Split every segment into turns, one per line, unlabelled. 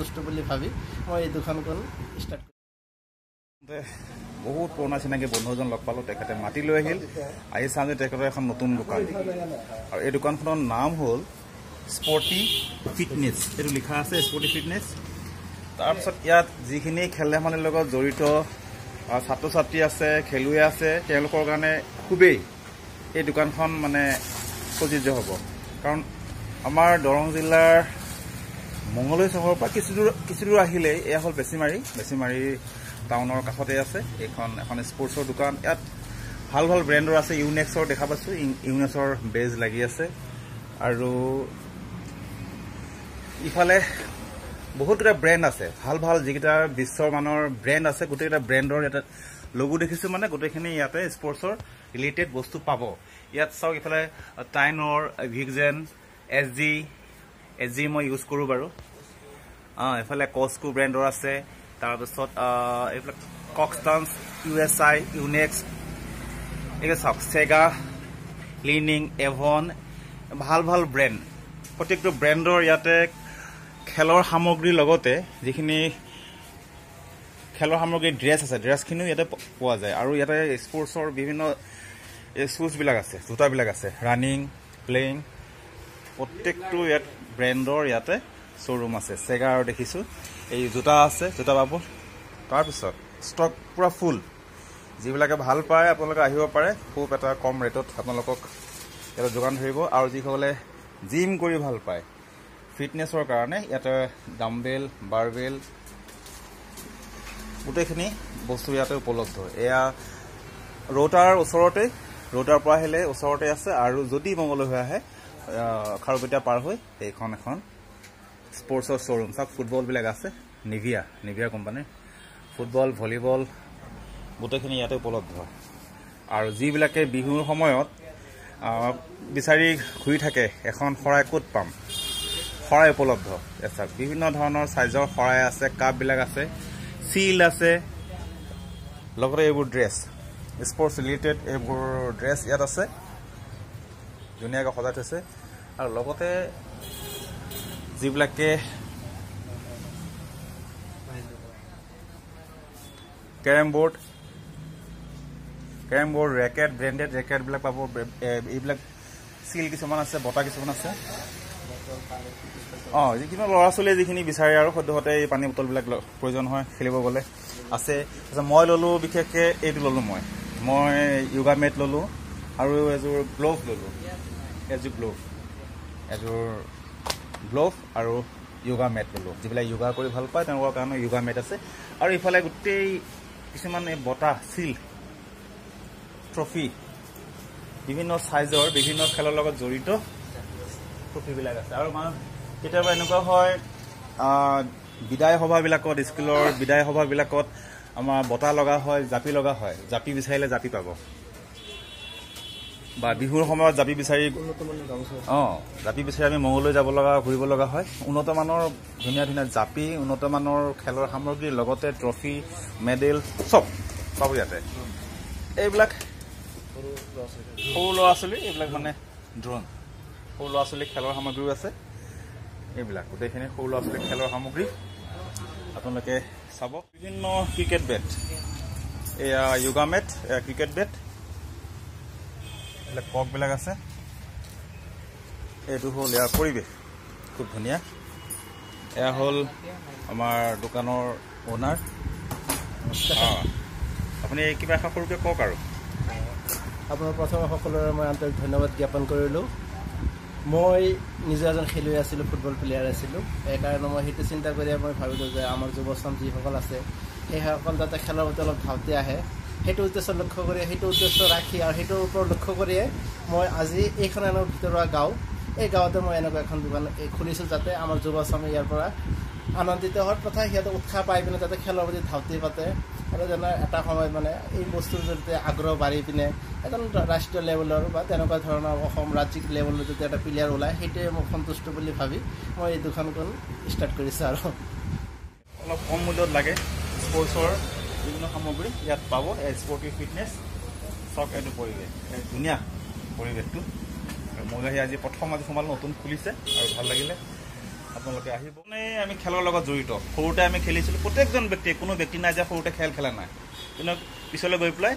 সন্তুষ্ট বুলি ভাবি মই এই দোকানখন ষ্টাৰ্ট
বহুত পুৰণা চিনাকি বন্ধু এজন লগ পালোঁ তেখেতে মাতি লৈ আহিল আহি চাওঁ যে তেখেতৰ এখন নতুন দোকান আৰু এই দোকানখনৰ নাম হ'ল স্পৰ্টি ফিটনেছ এইটো লিখা আছে স্পৰ্টি ফিটনেছ তাৰপিছত ইয়াত যিখিনি খেল ধেমালিৰ লগত জড়িত ছাত্ৰ ছাত্ৰী আছে খেলুৱৈ আছে তেওঁলোকৰ কাৰণে খুবেই এই দোকানখন মানে প্ৰযোজ্য হ'ব কাৰণ আমাৰ দৰং জিলাৰ মঙলদৈ চহৰৰ পৰা কিছু দূৰ আহিলেই এয়া হ'ল বেছিমাৰী টাউনৰ কাষতে আছে এখন স্পৰ্টছৰ দোকান ইয়াত ভাল ভাল ব্ৰেণ্ডৰ আছে ইউনেক্সৰ দেখা পাইছোঁ ইউনেক্সৰ বেজ লাগি আছে আৰু ইফালে বহুতকেইটা ব্ৰেণ্ড আছে ভাল যিকেইটা বিশ্বৰ মানৰ ব্ৰেণ্ড আছে গোটেইকেইটা ব্ৰেণ্ডৰ ইয়াতে লগো দেখিছোঁ মানে গোটেইখিনি ইয়াতে স্পৰ্টছৰ ৰিলেটেড বস্তু পাব ইয়াত চাওক ইফালে টাইনৰ ভিগজেন এছ জি মই ইউজ কৰোঁ বাৰু এইফালে কস্কো ব্ৰেণ্ডৰ আছে তাৰপিছত এইবিলাক ককষ্টান্স USA ইউনেক্স এইবিলাক চাওক চেগা লিনিং এভন ভাল ব্ৰেণ্ড প্ৰত্যেকটো ব্ৰেণ্ডৰ ইয়াতে খেলৰ সামগ্ৰীৰ লগতে যিখিনি খেলৰ সামগ্ৰী ড্ৰেছ আছে ড্ৰেছখিনিও ইয়াতে পোৱা যায় আৰু ইয়াতে স্পৰ্টছৰ বিভিন্ন শ্বুজবিলাক আছে জোতাবিলাক আছে ৰানিং প্লেয়িং প্ৰত্যেকটো ইয়াত ব্ৰেণ্ডৰ ইয়াতে শ্ব'ৰুম আছে চেগাৰ দেখিছোঁ এই জোতা আছে জোতা পাব তাৰপিছত ষ্টক পূৰা ফুল যিবিলাকে ভাল পায় আপোনালোকে আহিব পাৰে খুব এটা কম ৰেটত আপোনালোকক ইয়াতে যোগান ধৰিব আৰু যিসকলে জিম কৰি ভাল পায় ফিটনেছৰ কাৰণে ইয়াতে ডাম্বেল বাৰবেল গোটেইখিনি বস্তু ইয়াতে উপলব্ধ এয়া ৰোটাৰ ওচৰতে ৰোটাৰ পৰা আহিলে ওচৰতে আছে আৰু যদি মঙলদৈ হৈ আহে খাৰুপেটীয়া পাৰ হৈ এইখন এখন স্পৰ্টছৰ শ্ব'ৰুম চাওক ফুটবলবিলাক আছে নিভিয়া কোম্পানীৰ ফুটবল ভলীবল গোটেইখিনি ইয়াতে উপলব্ধ আৰু যিবিলাকে বিহুৰ সময়ত বিচাৰি ঘূৰি থাকে এখন শৰাই ক'ত পাম শৰাই উপলব্ধ চাওক বিভিন্ন ধৰণৰ চাইজৰ শৰাই আছে কাপবিলাক আছে চিল আছে লগতে এইবোৰ ড্ৰেছ স্পৰ্টছ ৰিলেটেড এইবোৰ ড্ৰেছ ইয়াত আছে ধুনীয়াকৈ সজাই থৈছে আৰু লগতে যিবিলাকে কেৰম বৰ্ড ৰেকেট ব্ৰেণ্ডেড ৰেকেটবিলাক পাব এইবিলাক চিল কিছুমান আছে বটা কিছুমান আছে যিকোনো ল'ৰা ছোৱালীয়ে যিখিনি বিচাৰে আৰু সদ্যহতে এই পানী বটলবিলাক প্ৰয়োজন হয় খেলিব গ'লে আছে মই ল'লোঁ বিশেষকৈ এইটো ল'লোঁ মই য়োগা মেট ল'লোঁ আৰু এযোৰ গ্ল'ভ ল'লোঁ এযোৰ গ্ল'ভ আৰু য়োগা মেট ল'লোঁ যিবিলাক য়োগা কৰি ভাল পায় তেওঁলোকৰ কাৰণে য়োগা মেট আছে আৰু ইফালে গোটেই কিছুমান এই বটা চিল ট্ৰফি বিভিন্ন চাইজৰ বিভিন্ন খেলৰ লগত জড়িত ট্ৰফিবিলাক আছে আৰু কেতিয়াবা এনেকুৱা হয় বিদায় সভাবিলাকত স্কুলৰ বিদায় সভাবিলাকত আমাৰ বঁটা লগা হয় জাপি লগা হয় জাপি বিচাৰিলে জাপি পাব বা বিহুৰ সময়ত জাপি বিচাৰি আমি মঙলদৈ যাব লগা ঘূৰিব লগা হয় উন্নত মানৰ ধুনীয়া জাপি উন্নত মানৰ খেলৰ সামগ্ৰীৰ লগতে ট্ৰফি মেডেল চব পাব ইয়াতে এইবিলাক সৰু ল'ৰা ছোৱালী এইবিলাক মানে ড্ৰোন সৰু ল'ৰা ছোৱালী খেলৰ সামগ্ৰীও আছে এইবিলাক গোটেইখিনি সৰু ল'ৰা ছোৱালী খেলৰ সামগ্ৰী আপোনালোকে চাব বিভিন্ন ক্ৰিকেট বেট এয়া য়োগা মেট এয়া ক্ৰিকেট বেট এইবিলাক ককবিলাক আছে এইটো হ'ল ইয়াৰ পৰিৱেশ খুব ধুনীয়া এয়া হ'ল আমাৰ দোকানৰ অ'নাৰ আপুনি কিবা এষাৰ সৰুকৈ কওক আৰু
আপোনাৰ প্ৰথমে সকলোৰে মই আন্তৰিক ধন্যবাদ জ্ঞাপন কৰিলোঁ মই নিজে এজন খেলুৱৈ আছিলোঁ ফুটবল প্লেয়াৰ আছিলোঁ সেইকাৰণে মই সেইটো চিন্তা কৰিয়ে মই ভাবিলোঁ যে আমাৰ যুৱচাম যিসকল আছে সেইসকল যাতে খেলৰ প্ৰতি অলপ ধাউতি আহে সেইটো উদ্দেশ্য লক্ষ্য কৰি সেইটো উদ্দেশ্য ৰাখি আৰু সেইটোৰ ওপৰত লক্ষ্য কৰিয়ে মই আজি এইখন এনৰ ভিতৰুৱা গাঁও এই গাঁৱতে মই এনেকুৱা এখন দোকান খুলিছোঁ যাতে আমাৰ যুৱচামে ইয়াৰ পৰা আনন্দিত হোৱাৰ কথা সিহঁতে উৎসাহ পাই পিনে যাতে খেলৰ প্ৰতি ধাউতি পাতে আৰু যেনে এটা সময়ত মানে এই বস্তুৰ জৰিয়তে আগ্ৰহ বাঢ়ি পিনে এজন ৰাষ্ট্ৰীয় লেভেলৰ বা তেনেকুৱা ধৰণৰ অসম ৰাজ্যিক লেভেলৰ যদি এটা প্লেয়াৰ ওলায় সেইটোৱে মোক সন্তুষ্ট বুলি ভাবি মই এই দোকানখন ষ্টাৰ্ট কৰিছোঁ আৰু
অলপ কম মূল্যত লাগে স্পৰ্টছৰ বিভিন্ন সামগ্ৰী ইয়াত পাব স্পৰ্টি ফিটনেছ চক এইটো পৰিৱেশ ধুনীয়া পৰিৱেশটো মই আহি আজি প্ৰথম সোমালোঁ নতুন খুলিছে আৰু ভাল লাগিলে আপোনালোকে আহিব মানে আমি খেলৰ লগত জড়িত সৰুতে আমি খেলিছিলোঁ প্ৰত্যেকজন ব্যক্তিয়ে কোনো ব্যক্তি নাই যে সৰুতে খেল খেলা নাই কিন্তু পিছলৈ গৈ পেলাই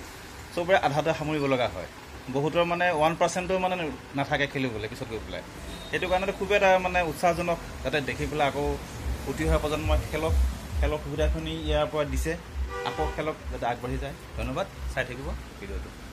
চবৰে আধাতে সামৰিব লগা হয় বহুতৰ মানে 1%ও মানে নাথাকে খেলিবলৈ পিছত গৈ পেলাই সেইটো কাৰণে খুব এটা মানে উৎসাহজনক যাতে দেখি পেলাই আকৌ উঠি অহা প্ৰজন্মই খেলৰ সুবিধাখিনি ইয়াৰ পৰা দিছে আকৌ খেলক যাতে আগবাঢ়ি যায় ধন্যবাদ চাই থাকিব ভিডিঅ'টো